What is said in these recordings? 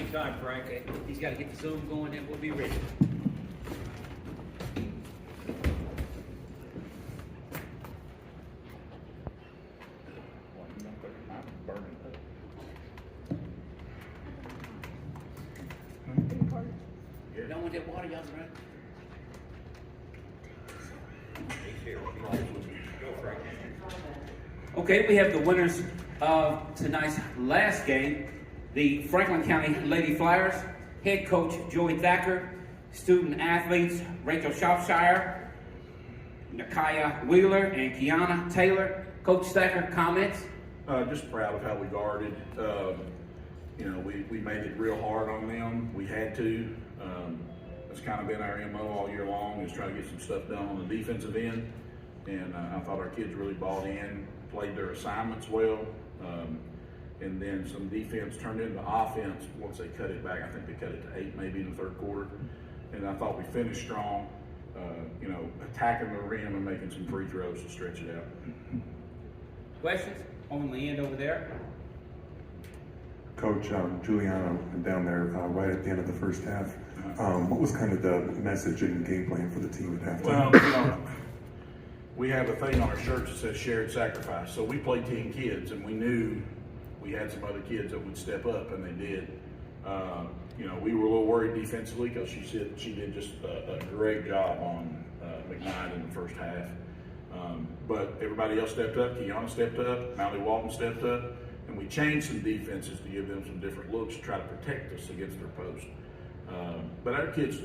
same time, Frank. Okay, he's got to get the Zoom going, and we'll be ready. Don't want that water, y'all, right? Okay, we have the winners of tonight's last game. The Franklin County Lady Flyers, head coach Joey Thacker, student athletes Rachel Shropshire, Nakaya Wheeler, and Kiana Taylor. Coach Thacker, comments? Just proud of how we guarded. We made it real hard on them. We had to. That's kind of been our MO all year long, is try to get some stuff done on the defensive end. And I thought our kids really bought in, played their assignments well. And then some defense turned into offense once they cut it back. I think they cut it to 8 maybe in the third quarter. And I thought we finished strong, attacking the rim and making some free throws to stretch it out. Questions? On the end over there. Coach, Juliana down there right at the end of the first half. What was kind of the message and game plan for the team at halftime? Well, we have a thing on our shirts that says shared sacrifice. So we played 10 kids, and we knew we had some other kids that would step up, and they did. We were a little worried defensively because she did just a great job on McKnight in the first half. But everybody else stepped up. Kiana stepped up. Mally Walton stepped up. And we changed some defenses to give them some different looks to try to protect us against their post. But our kids,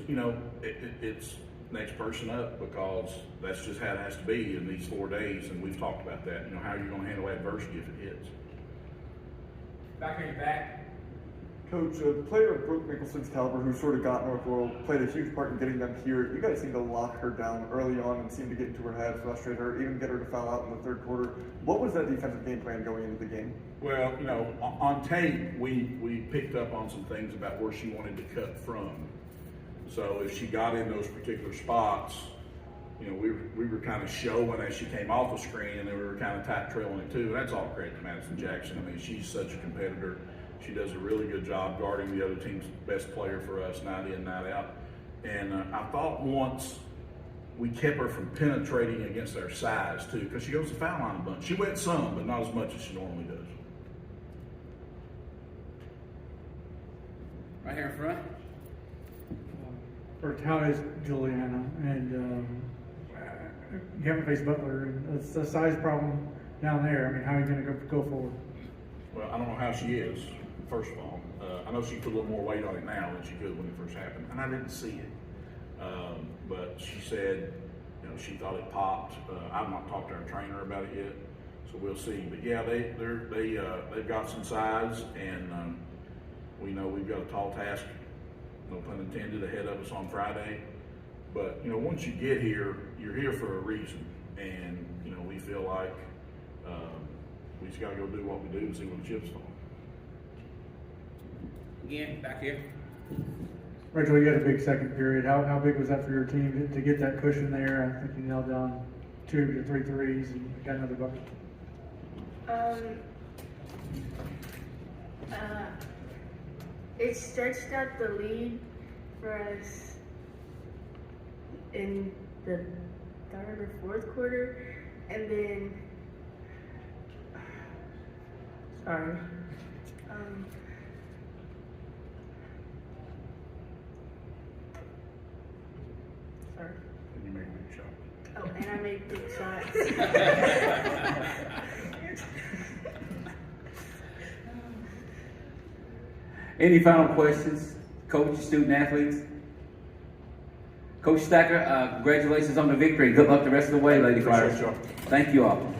it's next person up, because that's just how it has to be in these 4 days. And we've talked about that. How are you going to handle adversity if it hits? Back here in the back. Coach, a player of Brooke Mickelson's caliber who sort of got North Laurel played a huge part in getting them here. You guys seemed to lock her down early on and seemed to get into her head, frustrate her, even get her to foul out in the third quarter. What was that defensive game plan going into the game? Well, on tape, we picked up on some things about where she wanted to cut from. So if she got in those particular spots, we were kind of showing as she came off the screen, and then we were kind of tight trailing it too. And that's all credit to Madison Jackson. I mean, she's such a competitor. She does a really good job guarding the other team's best player for us, night in, night out. And I thought once we kept her from penetrating against our size too, because she goes to foul line a bunch. She went some, but not as much as she normally does. Right here in front. First, how is Juliana? And you haven't faced Butler, and it's a size problem down there. I mean, how are you going to go forward? Well, I don't know how she is, first of all. I know she put a little more weight on it now than she could when it first happened, and I didn't see it. But she said, she thought it popped. I've not talked to our trainer about it yet, so we'll see. But yeah, they've got some size, and we know we've got a tall task, no pun intended, ahead of us on Friday. But once you get here, you're here for a reason, and we feel like we just got to go do what we do and see where the chips fall. Again, back here. Rachel, you had a big second period. How big was that for your team to get that cushion there? I think you nailed down 2 to 3 threes and got another bucket. It stretched out the lead for us in the third or fourth quarter, and then sorry. And you made a big shot. Oh, and I made big shots. Any final questions, coach, student athletes? Coach Thacker, congratulations on the victory. Good luck the rest of the way, Lady Flyers. Thank you all.